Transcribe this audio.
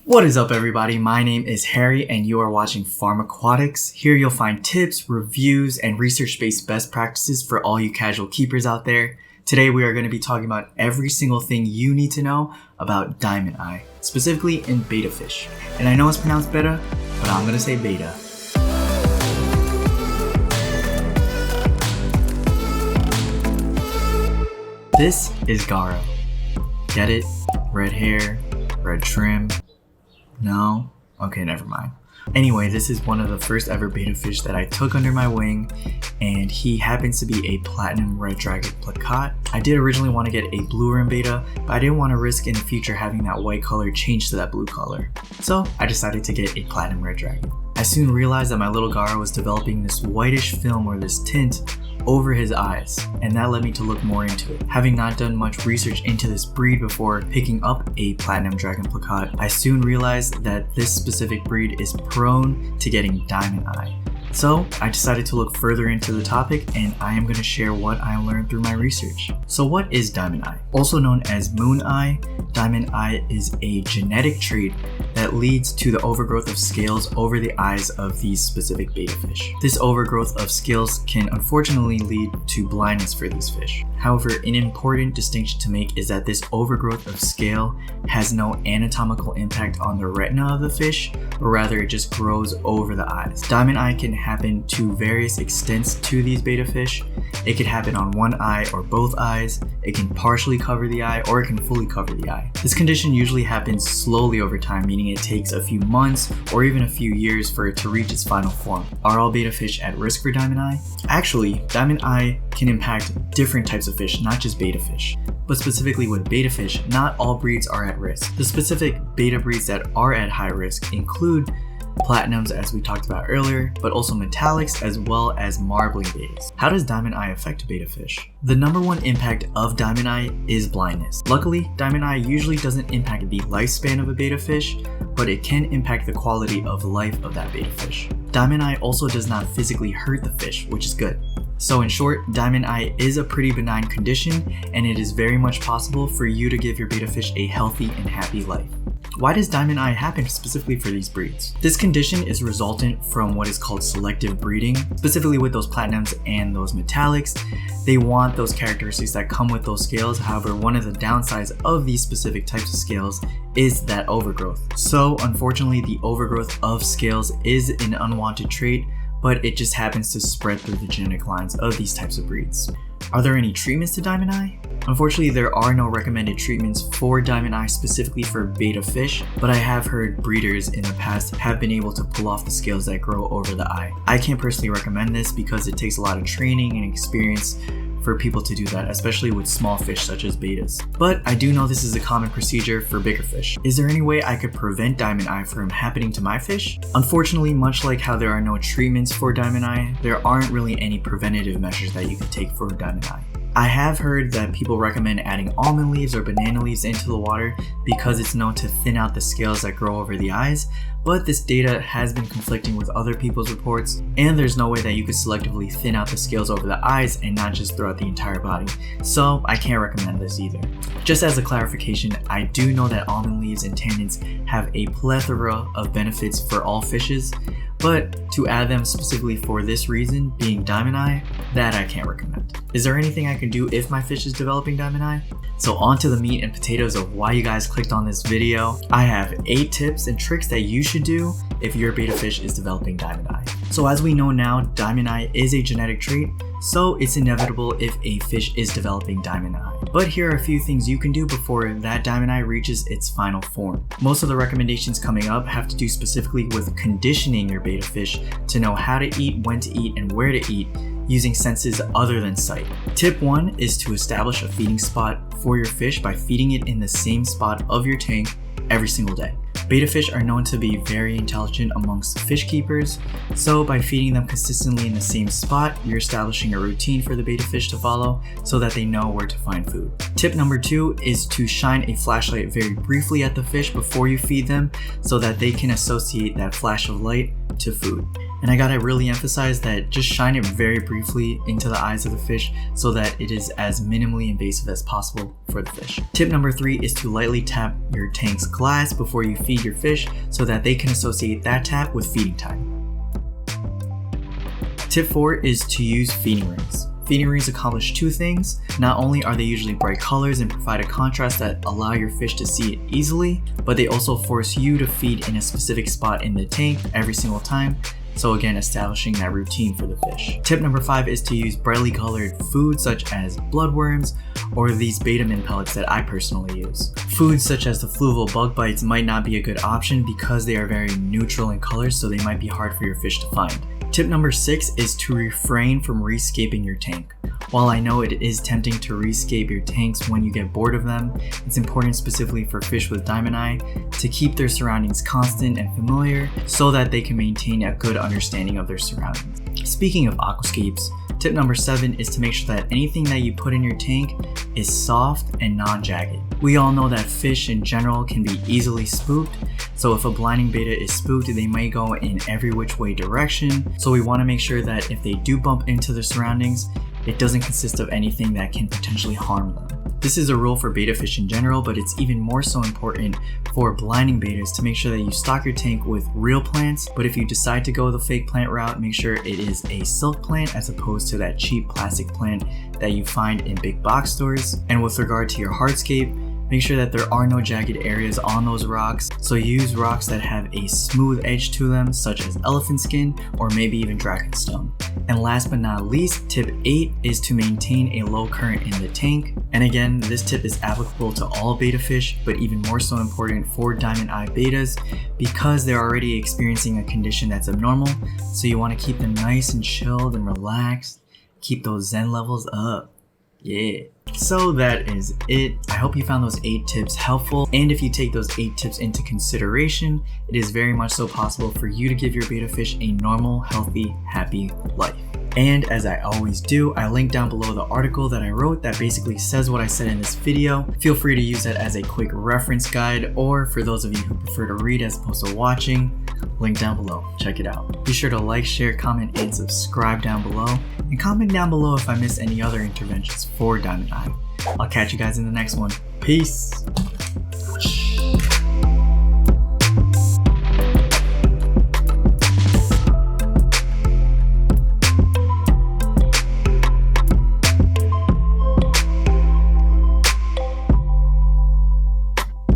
What is up, everybody? My name is Harry and you are watching Pharmaquatics. Here you'll find tips, reviews, and research-based best practices for all you casual keepers out there. Today we are going to be talking about every single thing you need to know about diamond eye, specifically in betta fish. And I know it's pronounced betta, but I'm going to say beta. This is Garo. Get it? Red hair, red trim. No? Okay, never mind. Anyway, this is one of the first ever betta fish that I took under my wing, and he happens to be a platinum red dragon plakat. I did originally want to get a blue rim betta, but I didn't want to risk in the future having that white color change to that blue color. So I decided to get a platinum red dragon. I soon realized that my little Garo was developing this whitish film or this tint over his eyes, and that led me to look more into it. Having not done much research into this breed before picking up a platinum dragon plakat, I soon realized that this specific breed is prone to getting diamond eye. So I decided to look further into the topic, and I am going to share what I learned through my research. So what is diamond eye? Also known as moon eye, diamond eye is a genetic trait that leads to the overgrowth of scales over the eyes of these specific betta fish. This overgrowth of scales can unfortunately lead to blindness for these fish. However, an important distinction to make is that this overgrowth of scale has no anatomical impact on the retina of the fish, or rather it just grows over the eyes. Diamond eye can happen to various extents to these betta fish. It could happen on one eye or both eyes. It can partially cover the eye, or it can fully cover the eye. This condition usually happens slowly over time, meaning it takes a few months or even a few years for it to reach its final form. Are all betta fish at risk for diamond eye? Actually, diamond eye can impact different types of fish, not just betta fish. But specifically with betta fish, not all breeds are at risk. The specific betta breeds that are at high risk include platinums, as we talked about earlier, but also metallics as well as marbling bettas. How does diamond eye affect a betta fish? The number one impact of diamond eye is blindness. Luckily, diamond eye usually doesn't impact the lifespan of a betta fish, but it can impact the quality of life of that betta fish. Diamond eye also does not physically hurt the fish, which is good. So in short, diamond eye is a pretty benign condition, and it is very much possible for you to give your betta fish a healthy and happy life. Why does diamond eye happen specifically for these breeds? This condition is resultant from what is called selective breeding, specifically with those platinums and those metallics. They want those characteristics that come with those scales. However, one of the downsides of these specific types of scales is that overgrowth. So unfortunately, the overgrowth of scales is an unwanted trait, but it just happens to spread through the genetic lines of these types of breeds. Are there any treatments to diamond eye? Unfortunately, there are no recommended treatments for diamond eye specifically for betta fish, but I have heard breeders in the past have been able to pull off the scales that grow over the eye. I can't personally recommend this because it takes a lot of training and experience for people to do that, especially with small fish such as bettas. But I do know this is a common procedure for bigger fish. Is there any way I could prevent diamond eye from happening to my fish? Unfortunately, much like how there are no treatments for diamond eye, there aren't really any preventative measures that you can take for diamond eye. I have heard that people recommend adding almond leaves or banana leaves into the water because it's known to thin out the scales that grow over the eyes, but this data has been conflicting with other people's reports, and there's no way that you could selectively thin out the scales over the eyes and not just throughout the entire body, so I can't recommend this either. Just as a clarification, I do know that almond leaves and tannins have a plethora of benefits for all fishes, but to add them specifically for this reason, being diamond eye, that I can't recommend. Is there anything I can do if my fish is developing diamond eye? So on to the meat and potatoes of why you guys clicked on this video. I have 8 tips and tricks that you should do if your betta fish is developing diamond eye. So as we know now, diamond eye is a genetic trait, so it's inevitable if a fish is developing diamond eye. But here are a few things you can do before that diamond eye reaches its final form. Most of the recommendations coming up have to do specifically with conditioning your betta fish to know how to eat, when to eat, and where to eat using senses other than sight. Tip 1 is to establish a feeding spot for your fish by feeding it in the same spot of your tank every single day. Betta fish are known to be very intelligent amongst fish keepers, so by feeding them consistently in the same spot, you're establishing a routine for the betta fish to follow so that they know where to find food. Tip number 2 is to shine a flashlight very briefly at the fish before you feed them so that they can associate that flash of light to food. And I gotta really emphasize that just shine it very briefly into the eyes of the fish so that it is as minimally invasive as possible for the fish. Tip number 3 is to lightly tap your tank's glass before you feed your fish so that they can associate that tap with feeding time. Tip 4 is to use feeding rings. Feeding rings accomplish 2 things. Not only are they usually bright colors and provide a contrast that allow your fish to see it easily, but they also force you to feed in a specific spot in the tank every single time. So again, establishing that routine for the fish. Tip number 5 is to use brightly colored foods such as bloodworms or these betamin pellets that I personally use. Foods such as the fluval bug bites might not be a good option because they are very neutral in color, so they might be hard for your fish to find. Tip number 6 is to refrain from rescaping your tank. While I know it is tempting to rescape your tanks when you get bored of them, it's important specifically for fish with diamond eye to keep their surroundings constant and familiar so that they can maintain a good understanding of their surroundings. Speaking of aquascapes, tip number 7 is to make sure that anything that you put in your tank is soft and non-jagged. We all know that fish in general can be easily spooked, so if a blinding betta is spooked, they might go in every which way direction. So we want to make sure that if they do bump into their surroundings, it doesn't consist of anything that can potentially harm them. This is a rule for betta fish in general, but it's even more so important for blinding bettas to make sure that you stock your tank with real plants. But if you decide to go the fake plant route, make sure it is a silk plant as opposed to that cheap plastic plant that you find in big box stores. And with regard to your hardscape, make sure that there are no jagged areas on those rocks, so use rocks that have a smooth edge to them, such as elephant skin or maybe even dragonstone. And last but not least, tip 8 is to maintain a low current in the tank. And again, this tip is applicable to all betta fish, but even more so important for diamond eye bettas because they're already experiencing a condition that's abnormal, so you want to keep them nice and chilled and relaxed, keep those zen levels up. Yeah. So that is it. I hope you found those 8 tips helpful, and if you take those 8 tips into consideration, it is very much so possible for you to give your betta fish a normal, healthy, happy life. And as I always do, I link down below the article that I wrote that basically says what I said in this video. Feel free to use that as a quick reference guide, or for those of you who prefer to read as opposed to watching, link down below. Check it out. Be sure to like, share, comment, and subscribe down below. And comment down below if I missed any other interventions for diamond eye. I'll catch you guys in the next one. Peace!